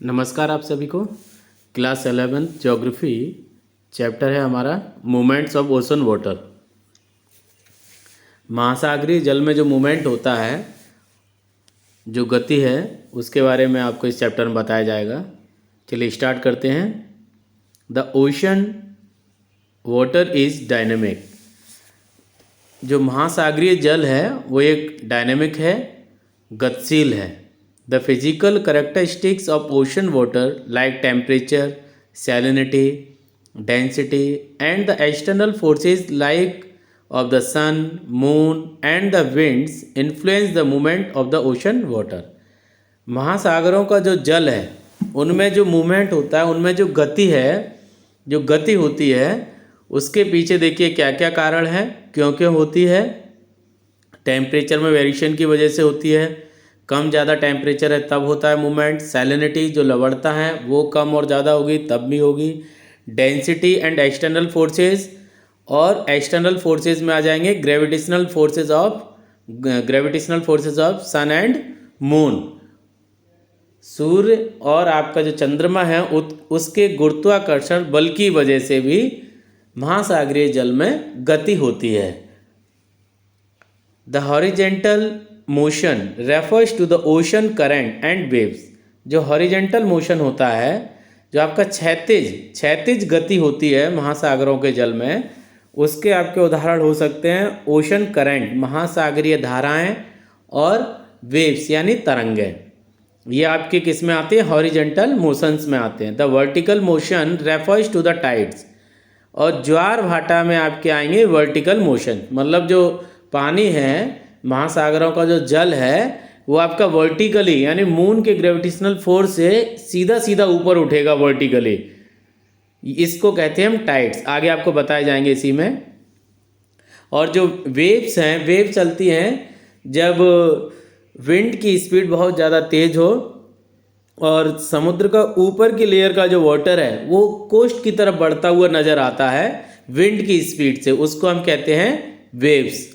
नमस्कार आप सभी को। क्लास 11 ज्योग्राफी चैप्टर है हमारा मूवमेंट्स ऑफ ओशन वाटर। महासागरीय जल में जो मूवमेंट होता है, जो गति है, उसके बारे में आपको इस चैप्टर में बताया जाएगा। चलिए स्टार्ट करते हैं। The ocean water is dynamic. जो महासागरीय जल है वो एक डायनेमिक है, गतिशील है। The physical characteristics of ocean water like temperature, salinity, density and the external forces like of the sun, moon and the winds influence the movement of the ocean water. महासागरों का जो जल है उनमें जो मूवमेंट होता है, उनमें जो गति है, जो गति होती है, उसके पीछे देखिए क्या क्या कारण है, क्यों क्यों होती है। टेम्परेचर में वेरिएशन की वजह से होती है, कम ज़्यादा टेम्परेचर है तब होता है मूवमेंट। सैलिनिटी जो लवणता है वो कम और ज़्यादा होगी तब भी होगी। डेंसिटी एंड एक्सटर्नल फोर्सेस, और एक्सटर्नल फोर्सेस में आ जाएंगे gravitational forces of sun and moon. सूर्य और आपका जो चंद्रमा है उसके गुरुत्वाकर्षण बल की वजह से भी महासागरीय जल में गति होती है। The horizontal motion refers to the ocean current and waves. जो हॉरिजेंटल मोशन होता है, जो आपका क्षैतिज गति होती है महासागरों के जल में, उसके आपके उदाहरण हो सकते हैं ओशन करंट, महासागरीय धाराएं, और वेव्स यानी तरंगें। ये आपके किस में आते हैं? हॉरिजेंटल मोशंस में आते हैं। The vertical motion refers to the tides. और ज्वार भाटा में आपके आएंगे वर्टिकल मोशन, मतलब जो पानी है, महासागरों का जो जल है वो आपका वर्टिकली यानी मून के ग्रेविटेशनल फोर्स से सीधा सीधा ऊपर उठेगा वर्टिकली। इसको कहते हैं हम टाइड्स, आगे आपको बताए जाएंगे इसी में। और जो वेव्स हैं, वेव चलती हैं जब विंड की स्पीड बहुत ज़्यादा तेज हो और समुद्र का ऊपर की लेयर का जो वाटर है वो कोस्ट की तरफ बढ़ता हुआ नज़र आता है विंड की स्पीड से, उसको हम कहते हैं वेव्स।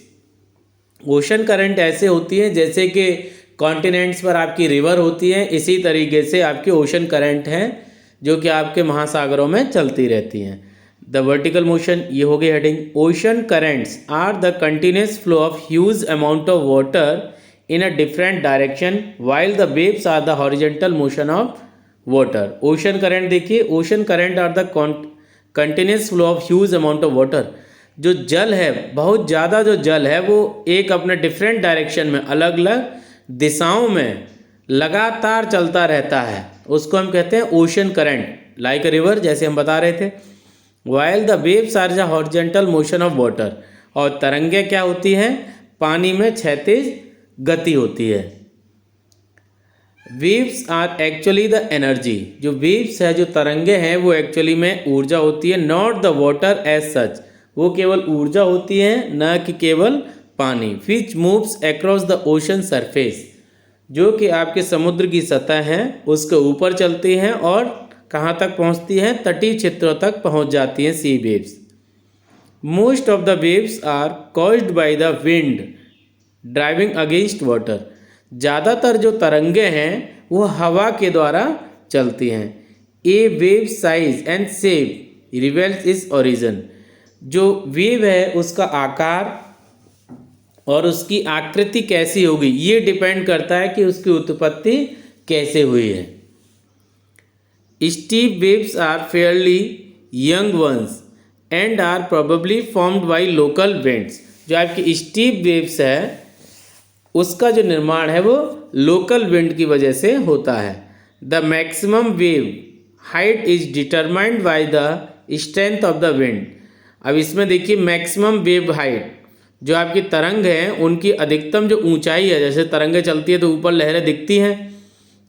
ओशन करंट ऐसे होती है जैसे कि कॉन्टिनेंट्स पर आपकी रिवर होती है, इसी तरीके से आपके ओशन करंट हैं जो कि आपके महासागरों में चलती रहती हैं। द वर्टिकल मोशन, ये हो गई heading. Ocean currents are the continuous flow of huge amount of water in a different direction while the waves are the horizontal motion of water. Ocean current देखिए, ocean current are the continuous flow of huge amount of water. जो जल है, बहुत ज़्यादा जो जल है वो एक अपने डिफरेंट डायरेक्शन में, अलग अलग दिशाओं में लगातार चलता रहता है, उसको हम कहते हैं ocean current, like a river, जैसे हम बता रहे थे। While the waves are the horizontal motion of water. और तरंगे क्या होती हैं? पानी में क्षैतिज गति होती है। Waves are actually the energy. जो वेव्स है, जो तरंगे हैं, वो एक्चुअली में ऊर्जा होती है, not the water as such. वो केवल ऊर्जा होती है, न कि केवल पानी। Which moves across the ocean surface, जो कि आपके समुद्र की सतह है उसके ऊपर चलती हैं और कहाँ तक पहुँचती हैं? तटीय क्षेत्रों तक पहुँच जाती हैं, sea waves. Most of the waves are caused by the wind driving against water. ज़्यादातर जो तरंगे हैं वो हवा के द्वारा चलती हैं। A wave size and shape reveals its origin. जो वेव है उसका आकार और उसकी आकृति कैसी होगी ये डिपेंड करता है कि उसकी उत्पत्ति कैसे हुई है। Steep waves are fairly young ones and are probably formed by local winds. जो आपकी स्टीप वेव्स है उसका जो निर्माण है वो लोकल विंड की वजह से होता है। The maximum wave height is determined by the strength of the wind. अब इसमें देखिए मैक्सिमम वेव हाइट, जो आपकी तरंग है उनकी अधिकतम जो ऊंचाई है, जैसे तरंगें चलती है तो ऊपर लहरें दिखती हैं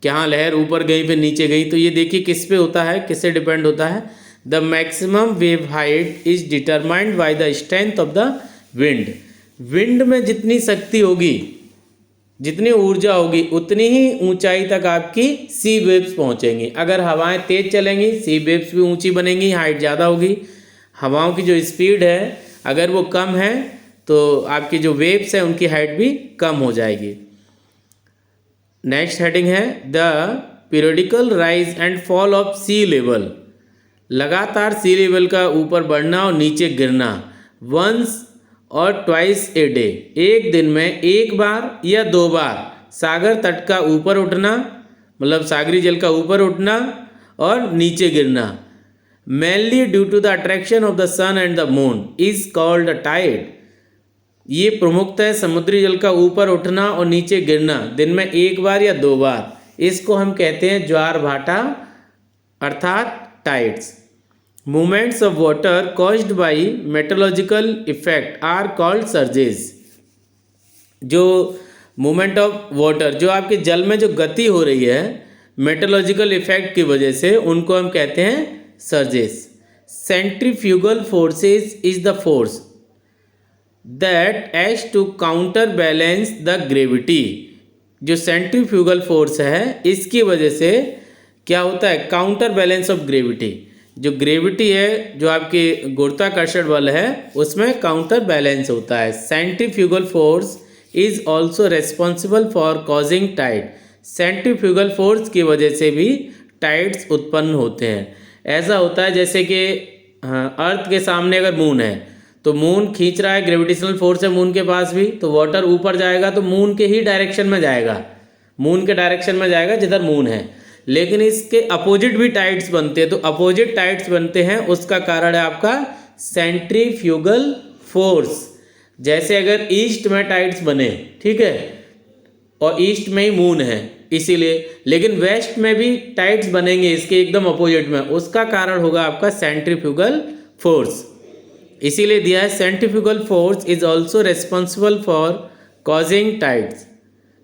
कि हाँ लहर ऊपर गई फिर नीचे गई, तो ये देखिए किस पे होता है, किससे डिपेंड होता है? The maximum wave height is determined by the strength of the wind. Wind में जितनी शक्ति होगी, जितनी ऊर्जा होगी, उतनी ही ऊंचाई तक आपकी सी वेव्स पहुँचेंगी। अगर हवाएं तेज चलेंगी सी वेव्स भी ऊंची बनेंगी, हाइट ज़्यादा होगी। हवाओं की जो स्पीड है अगर वो कम है तो आपकी जो वेव्स है उनकी हाइट भी कम हो जाएगी। नेक्स्ट हेडिंग है the periodical rise and fall of sea level, लगातार सी लेवल का ऊपर बढ़ना और नीचे गिरना, वंस और ट्वाइस ए डे, एक दिन में एक बार या दो बार सागर तट का ऊपर उठना, मतलब सागरी जल का ऊपर उठना और नीचे गिरना, mainly due to the attraction of the sun and the moon is called a tide. ये प्रमुखतः समुद्री जल का ऊपर उठना और नीचे गिरना दिन में एक बार या दो बार, इसको हम कहते हैं ज्वार भाटा अर्थात tides. Movements of water caused by meteorological effect are called surges. जो मूवमेंट ऑफ वाटर, जो आपके जल में जो गति हो रही है मेट्रोलॉजिकल इफेक्ट की वजह से, उनको हम कहते हैं surges. Centrifugal forces is the force that acts to counter balance the gravity. जो सेंट्रीफ्यूगल फोर्स है इसकी वजह से क्या होता है, काउंटर बैलेंस ऑफ ग्रेविटी। जो ग्रेविटी है, जो आपके गुरुत्वाकर्षण बल है, उसमें काउंटर बैलेंस होता है। Centrifugal force is also responsible for causing tide. Centrifugal force की वजह से भी टाइड्स उत्पन्न होते हैं। ऐसा होता है जैसे कि अर्थ के सामने अगर मून है तो मून खींच रहा है, ग्रेविटेशनल फोर्स है मून के पास भी, तो वाटर ऊपर जाएगा तो मून के ही डायरेक्शन में जाएगा, मून के डायरेक्शन में जाएगा जिधर मून है। लेकिन इसके अपोजिट भी टाइड्स बनते हैं, तो अपोजिट टाइड्स बनते हैं उसका कारण है आपका सेंट्रीफ्यूगल फोर्स। जैसे अगर ईस्ट में टाइड्स बने, ठीक है, और ईस्ट में ही मून है इसीलिए, लेकिन वेस्ट में भी टाइड्स बनेंगे इसके एकदम अपोजिट में, उसका कारण होगा आपका सेंट्रीफ्यूगल फोर्स। इसीलिए दिया है centrifugal force is also responsible for causing tides.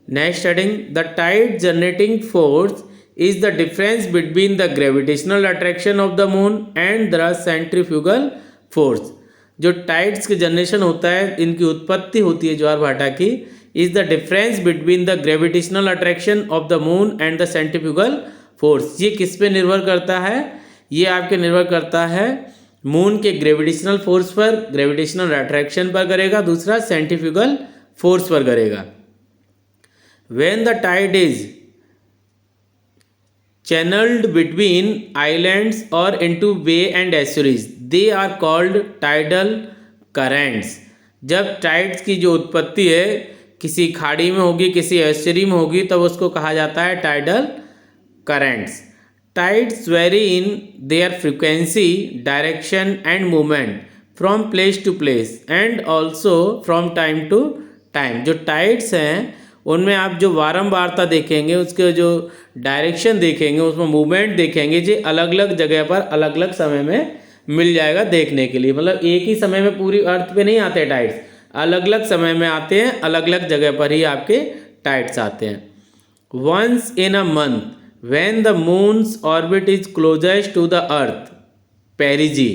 Next heading, the tide generating force is the difference between the gravitational attraction of the moon and the centrifugal force. जो tides के generation होता है, इनकी उत्पत्ति होती है ज्वार भाटा की, is the difference between the gravitational attraction of the moon and the centrifugal force. ये किस पे निर्भर करता है, ये आपके निर्भर करता है मून के ग्रेविटेशनल फोर्स पर, ग्रेविटेशनल अट्रैक्शन पर करेगा, दूसरा सेंट्रीफ्यूगल फोर्स पर करेगा। When the tide is channeled between islands or into bay and estuaries, they are called tidal currents। जब टाइड्स की जो उत्पत्ति है किसी खाड़ी में होगी, किसी एस्चुरी में होगी, तब उसको कहा जाता है tidal currents. Tides vary in their frequency, direction and movement from place to place and also from time to time. जो टाइड्स हैं उनमें आप जो वारंवारता देखेंगे, उसके जो डायरेक्शन देखेंगे, उसमें मूवमेंट देखेंगे, जो अलग अलग जगह पर अलग अलग समय में मिल जाएगा देखने के लिए। मतलब एक ही समय में पूरी अर्थ पे नहीं आते टाइड्स, अलग अलग समय में आते हैं, अलग अलग जगह पर ही आपके टाइड्स आते हैं। Once in a month when the moon's orbit is closest to the earth, perigee,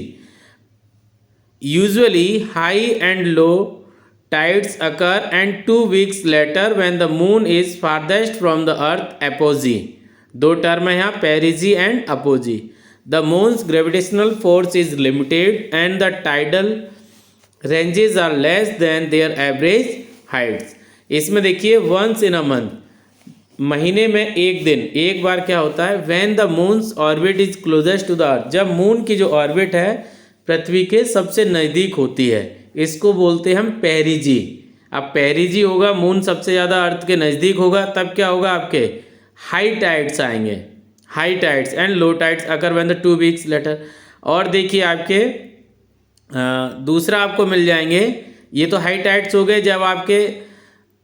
usually high and low tides occur, and 2 weeks later when the moon is farthest from the earth, apogee। दो term है यहाँ, perigee and apogee. The moon's gravitational force is limited and the tidal ranges are less than their average heights. इसमें देखिए once in a month, महीने में एक दिन, एक बार क्या होता है, when the moon's orbit is closest to the earth, जब मून की जो ऑर्बिट है पृथ्वी के सबसे नज़दीक होती है, इसको बोलते हैं हम पेरिजी। अब पेरिजी होगा, मून सबसे ज़्यादा अर्थ के नज़दीक होगा, तब क्या होगा, आपके हाई टाइड्स आएंगे, high tides and low tides occur when the 2 weeks later. और देखिए आपके दूसरा आपको मिल जाएंगे, ये तो हाई टाइड्स हो गए जब आपके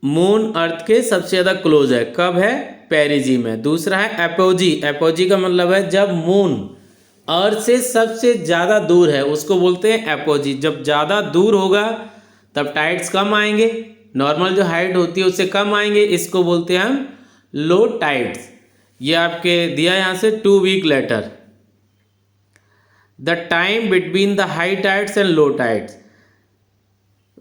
मून अर्थ के सबसे ज़्यादा क्लोज है, कब है, पेरिजी में। दूसरा है एपोजी। एपोजी का मतलब है जब मून अर्थ से सबसे ज़्यादा दूर है, उसको बोलते हैं एपोजी। जब ज़्यादा दूर होगा तब टाइड्स कम आएंगे, नॉर्मल जो हाइट होती है उससे कम आएंगे, इसको बोलते हैं हम लो टाइड्स। ये आपके दिया यहाँ से 2 week later. The time between the high tides and low tides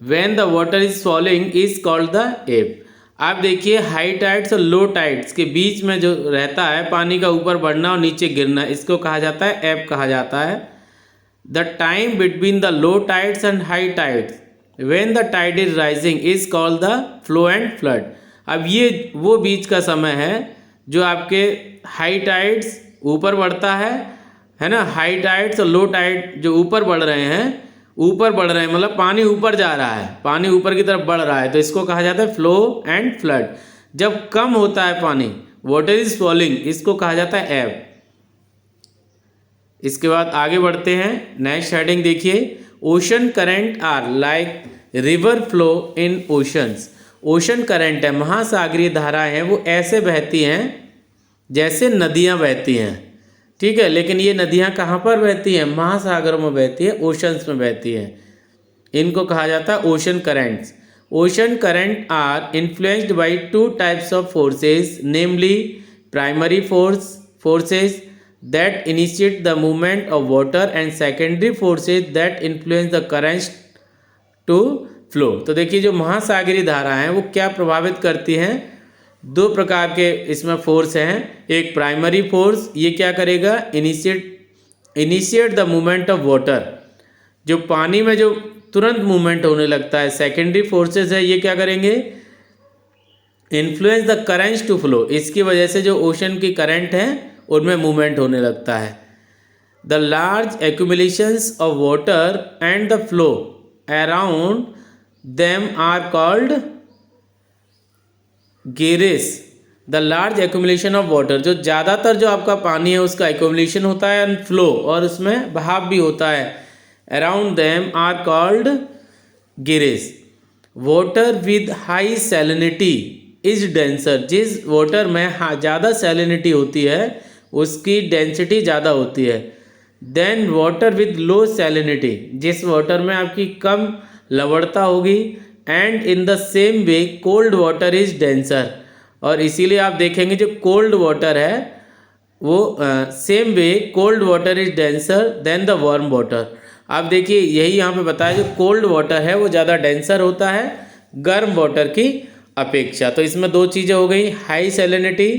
when the water is falling is called the ebb. आप देखिए हाई टाइड्स और लो टाइड्स के बीच में जो रहता है पानी का ऊपर बढ़ना और नीचे गिरना, इसको कहा जाता है एब कहा जाता है। The time between the low tides and high tides when the tide is rising is called the flow and flood. अब ये वो बीच का समय है जो आपके हाई टाइड्स ऊपर बढ़ता है ना, हाई टाइड्स और लो टाइड जो ऊपर बढ़ रहे हैं मतलब पानी ऊपर जा रहा है, पानी ऊपर की तरफ बढ़ रहा है, तो इसको कहा जाता है फ्लो एंड फ्लड। जब कम होता है पानी, वाटर इज फॉलिंग, इसको कहा जाता है एब। इसके बाद आगे बढ़ते हैं, नेक्स्ट हेडिंग देखिए, ocean current are like river flow in oceans. Ocean current है, महासागरीय धाराएं हैं, वो ऐसे बहती हैं जैसे नदियां बहती हैं, ठीक है। लेकिन ये नदियां कहाँ पर बहती हैं? महासागरों में बहती है, ओशंस में बहती है। इनको कहा जाता है ocean currents. Ocean current are influenced by two types of forces, namely primary forces that initiate the movement of water and secondary forces that influence the currents to flow। तो देखिए जो महासागरीय धारा हैं वो क्या प्रभावित करती हैं? दो प्रकार के इसमें फोर्स हैं। एक प्राइमरी फोर्स, ये क्या करेगा? Initiate the movement of water, जो पानी में जो तुरंत मूवमेंट होने लगता है। सेकेंडरी फोर्सेस है, ये क्या करेंगे? Influence the currents to flow, इसकी वजह से जो ओशन की करंट है उनमें मूवमेंट होने लगता है। The large accumulations of water and the flow around them are called gyres. The large accumulation of water, जो ज़्यादातर जो आपका पानी है उसका एक्यूमुलेशन होता है एंड फ्लो, और उसमें बहाव भी होता है, around them are called gyres. Water with high salinity is denser, जिस वाटर में ज़्यादा सैलिनिटी होती है उसकी डेंसिटी ज़्यादा होती है। Then water with low salinity, जिस वाटर में आपकी कम लवणता होगी। And in the same way cold water is denser, और इसीलिए आप देखेंगे जो कोल्ड वाटर है वो same way cold water is denser than the warm water. आप देखिए यही यहाँ पे बताया, जो कोल्ड वाटर है वो ज़्यादा डेंसर होता है गर्म वाटर की अपेक्षा। तो इसमें दो चीज़ें हो गई, high salinity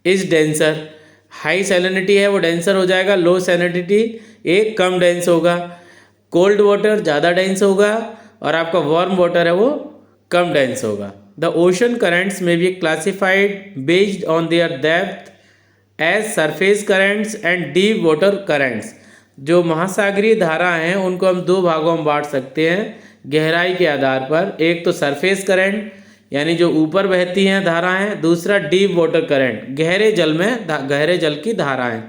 is denser, high salinity है वो डेंसर हो जाएगा, लो सैलिनिटी एक कम डेंस होगा। कोल्ड वाटर ज़्यादा डेंस होगा और आपका वार्म वाटर है वो कम डेंस होगा। The ocean currents may be classified based on their depth as surface currents and deep water currents. जो महासागरीय धारा हैं उनको हम दो भागों में बांट सकते हैं गहराई के आधार पर। एक तो सरफेस करंट यानी जो ऊपर बहती हैं धाराएं, दूसरा डीप वाटर करंट गहरे जल में गहरे जल की धाराएं,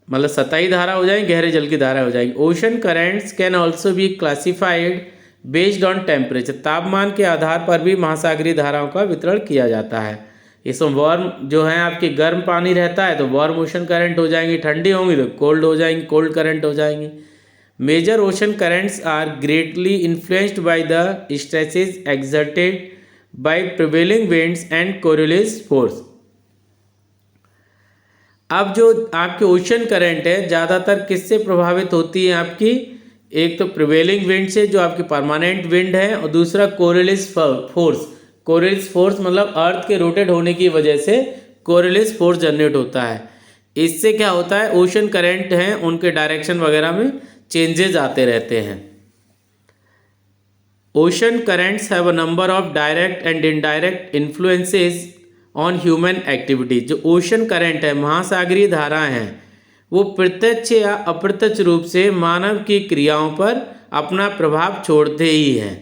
मतलब सतही धारा हो जाएगी, गहरे जल की धारा हो जाएगी। Ocean currents can also be classified based on temperature, तापमान के आधार पर भी महासागरीय धाराओं का वितरण किया जाता है। इसमें वार्म जो है आपकी गर्म पानी रहता है तो वार्म ओशन करंट हो जाएंगी, ठंडी होंगी तो कोल्ड हो जाएंगी, कोल्ड करंट हो जाएंगी। Major ocean currents are greatly influenced by the stresses exerted by prevailing winds and Coriolis force. अब जो आपके ओशन करंट है ज़्यादातर किससे प्रभावित होती है आपकी? एक तो प्रिवेलिंग विंड से जो आपकी परमानेंट विंड है, और दूसरा कोरियोलिस फोर्स। कोरियोलिस फोर्स मतलब अर्थ के रोटेट होने की वजह से कोरियोलिस फोर्स जनरेट होता है। इससे क्या होता है, ओशन करंट हैं उनके डायरेक्शन वगैरह में चेंजेस आते रहते हैं। Ocean currents have a number of direct and indirect influences on human activity. जो ओशन करंट है, महासागरीय धाराएं हैं, वो प्रत्यक्ष या अप्रत्यक्ष रूप से मानव की क्रियाओं पर अपना प्रभाव छोड़ते ही हैं।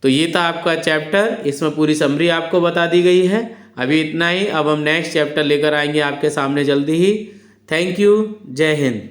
तो ये था आपका चैप्टर, इसमें पूरी समरी आपको बता दी गई है। अभी इतना ही, अब हम नेक्स्ट चैप्टर लेकर आएंगे आपके सामने जल्दी ही। थैंक यू, जय हिंद।